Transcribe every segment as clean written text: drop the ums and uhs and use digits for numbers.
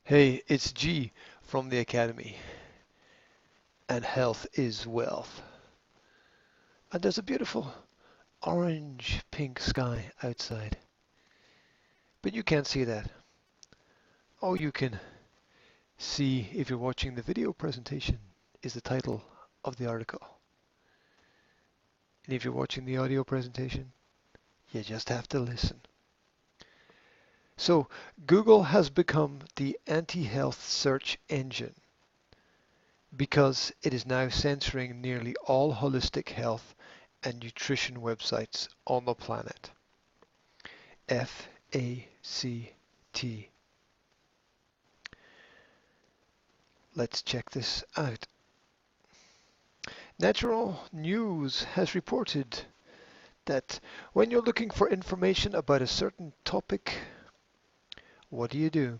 Hey, it's G from the Academy, and health is wealth. And there's a beautiful orange pink sky outside. But you can't see that. All you can see if you're watching the video presentation is the title of the article. And if you're watching the audio presentation, you just have to listen. So, Google has become the anti-health search engine because it is now censoring nearly all holistic health and nutrition websites on the planet. FACT. Let's check this out. Natural News has reported that when you're looking for information about a certain topic, what do?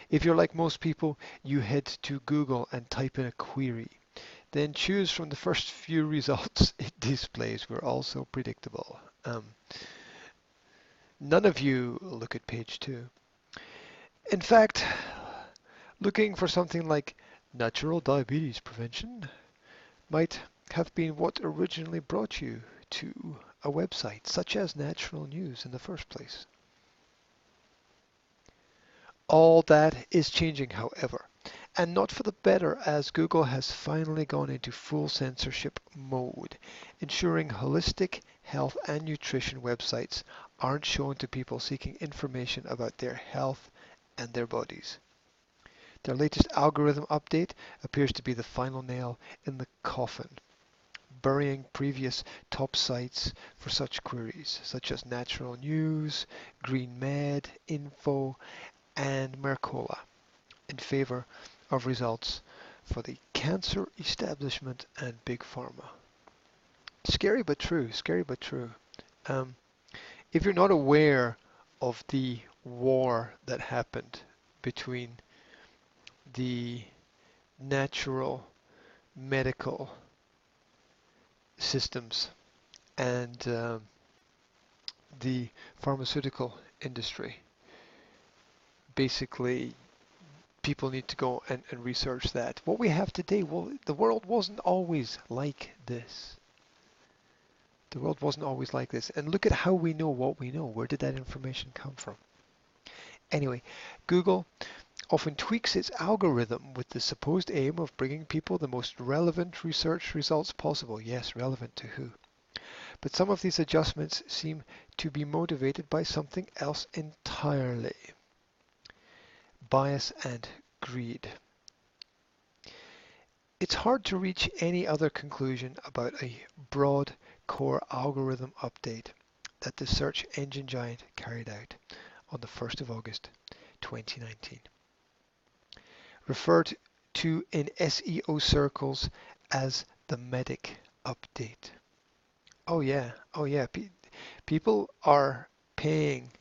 If you're like most people, you head to Google and type in a query. Then choose from the first few results it displays. We're also predictable. None of you look at page 2. In fact, looking for something like natural diabetes prevention might have been what originally brought you to a website such as Natural News in the first place. All that is changing, however, and not for the better, as Google has finally gone into full censorship mode, ensuring holistic health and nutrition websites aren't shown to people seeking information about their health and their bodies. Their latest algorithm update appears to be the final nail in the coffin, burying previous top sites for such queries, such as Natural News, Green Med, Info, and Mercola, in favor of results for the cancer establishment and big pharma. Scary but true, scary but true. Um, if you're not aware of the war that happened between the natural medical systems and the pharmaceutical industry, basically people need to go and research that. What we have today, well, the world wasn't always like this. The world wasn't always like this. And look at how we know what we know. Where did that information come from? Anyway, Google often tweaks its algorithm with the supposed aim of bringing people the most relevant research results possible. Yes, relevant to who? But some of these adjustments seem to be motivated by something else entirely. Bias and greed. It's hard to reach any other conclusion about a broad core algorithm update that the search engine giant carried out on the 1st of August 2019. Referred to in SEO circles as the medic update. Oh yeah, people are paying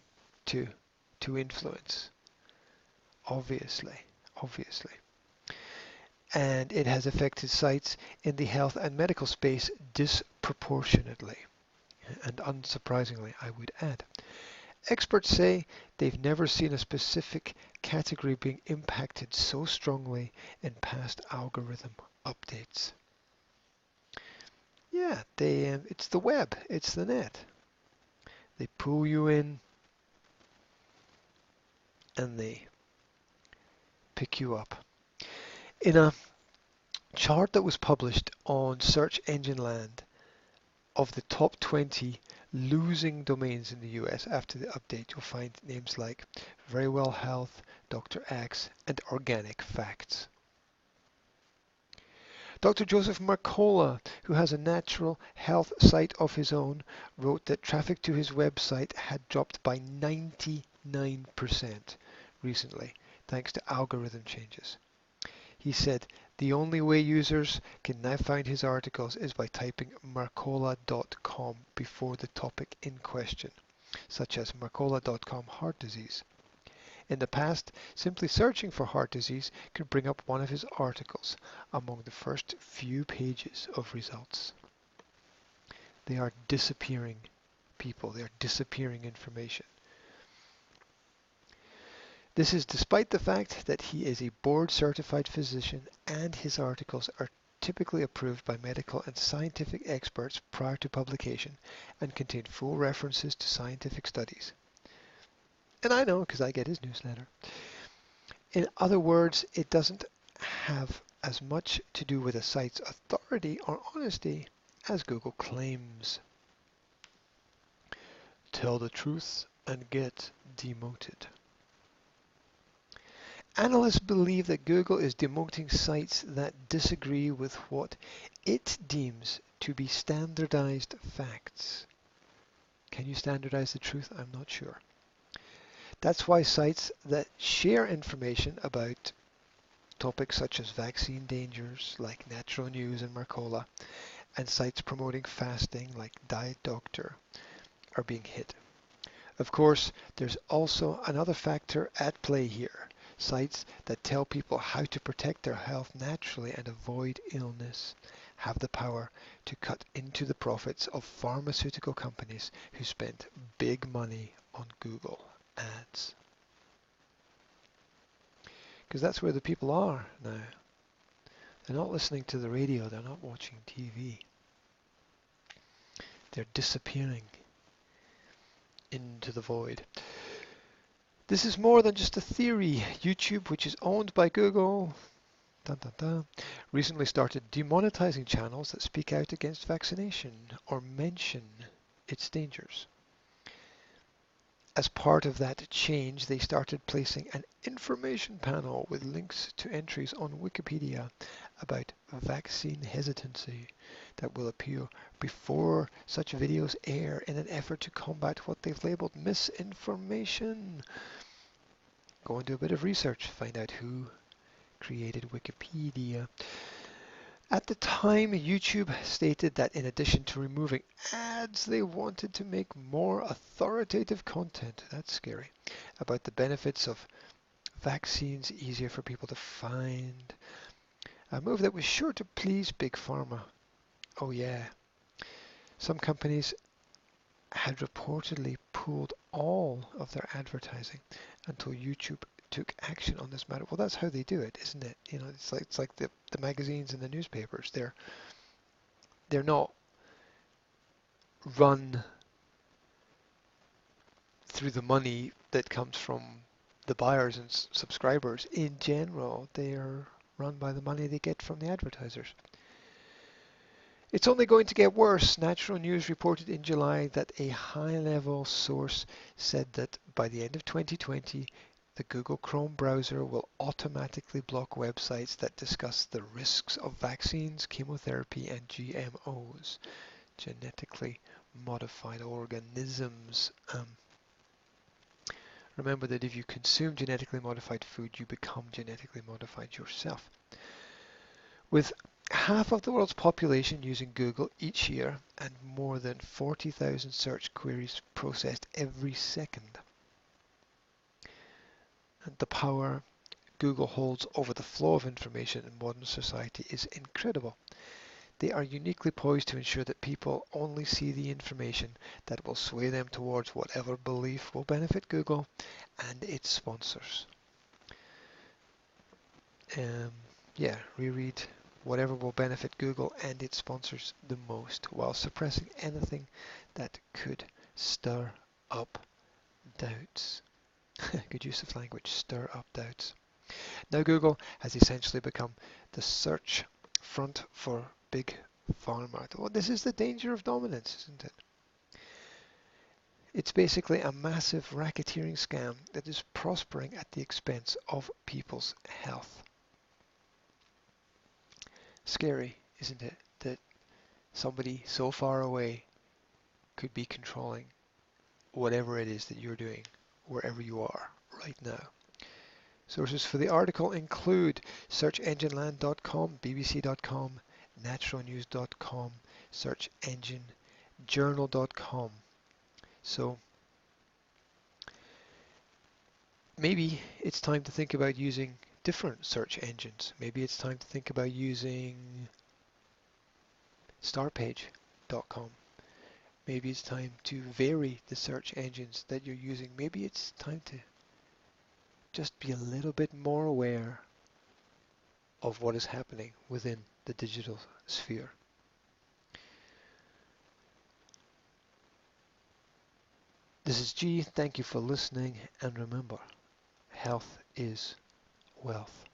to influence, obviously. And it has affected sites in the health and medical space disproportionately, and unsurprisingly, I would add. Experts say they've never seen a specific category being impacted so strongly in past algorithm updates. Yeah, it's the web, it's the net. They pull you in and they pick you up. In a chart that was published on Search Engine Land of the top 20 losing domains in the US after the update, you'll find names like Very Well Health, Dr. X, and Organic Facts. Dr. Joseph Mercola, who has a natural health site of his own, wrote that traffic to his website had dropped by 99% recently, thanks to algorithm changes. He said the only way users can now find his articles is by typing mercola.com before the topic in question, such as mercola.com heart disease. In the past, simply searching for heart disease could bring up one of his articles among the first few pages of results. They are disappearing people. They are disappearing information. This is despite the fact that he is a board-certified physician and his articles are typically approved by medical and scientific experts prior to publication and contain full references to scientific studies. And I know because I get his newsletter. In other words, it doesn't have as much to do with a site's authority or honesty as Google claims. Tell the truth and get demoted. Analysts believe that Google is demoting sites that disagree with what it deems to be standardized facts. Can you standardize the truth? I'm not sure. That's why sites that share information about topics such as vaccine dangers like Natural News and Mercola, and sites promoting fasting like Diet Doctor are being hit. Of course, there's also another factor at play here. Sites that tell people how to protect their health naturally and avoid illness have the power to cut into the profits of pharmaceutical companies who spend big money on Google ads. Because that's where the people are now. They're not listening to the radio, they're not watching TV. They're disappearing into the void. This is more than just a theory. YouTube, which is owned by Google, recently started demonetizing channels that speak out against vaccination or mention its dangers. As part of that change, they started placing an information panel with links to entries on Wikipedia about vaccine hesitancy that will appear before such videos air in an effort to combat what they've labeled misinformation. Go and do a bit of research, find out who created Wikipedia. At the time, YouTube stated that in addition to removing ads, they wanted to make more authoritative content, that's scary, about the benefits of vaccines easier for people to find. A move that was sure to please Big Pharma. Oh yeah. Some companies had reportedly pulled all of their advertising until YouTube took action on this matter. Well, that's how they do it, isn't it? You know, it's like the magazines and the newspapers. They're not run through the money that comes from the buyers and subscribers. In general, they are run by the money they get from the advertisers. It's only going to get worse. Natural News reported in July that a high-level source said that by the end of 2020, the Google Chrome browser will automatically block websites that discuss the risks of vaccines, chemotherapy, and GMOs, genetically modified organisms. Remember that if you consume genetically modified food, you become genetically modified yourself. With half of the world's population using Google each year and more than 40,000 search queries processed every second, and the power Google holds over the flow of information in modern society is incredible. They are uniquely poised to ensure that people only see the information that will sway them towards whatever belief will benefit Google and its sponsors. Reread whatever will benefit Google and its sponsors the most, while suppressing anything that could stir up doubts. Good use of language, stir up doubts. Now Google has essentially become the search front for big pharma. Well, this is the danger of dominance, isn't it? It's basically a massive racketeering scam that is prospering at the expense of people's health. Scary, isn't it, that somebody so far away could be controlling whatever it is that you're doing, wherever you are right now. Sources for the article include searchengineland.com, bbc.com, naturalnews.com, searchenginejournal.com. So maybe it's time to think about using different search engines. Maybe it's time to think about using startpage.com. Maybe it's time to vary the search engines that you're using. Maybe it's time to just be a little bit more aware of what is happening within the digital sphere. This is G. Thank you for listening, and remember, health is wealth.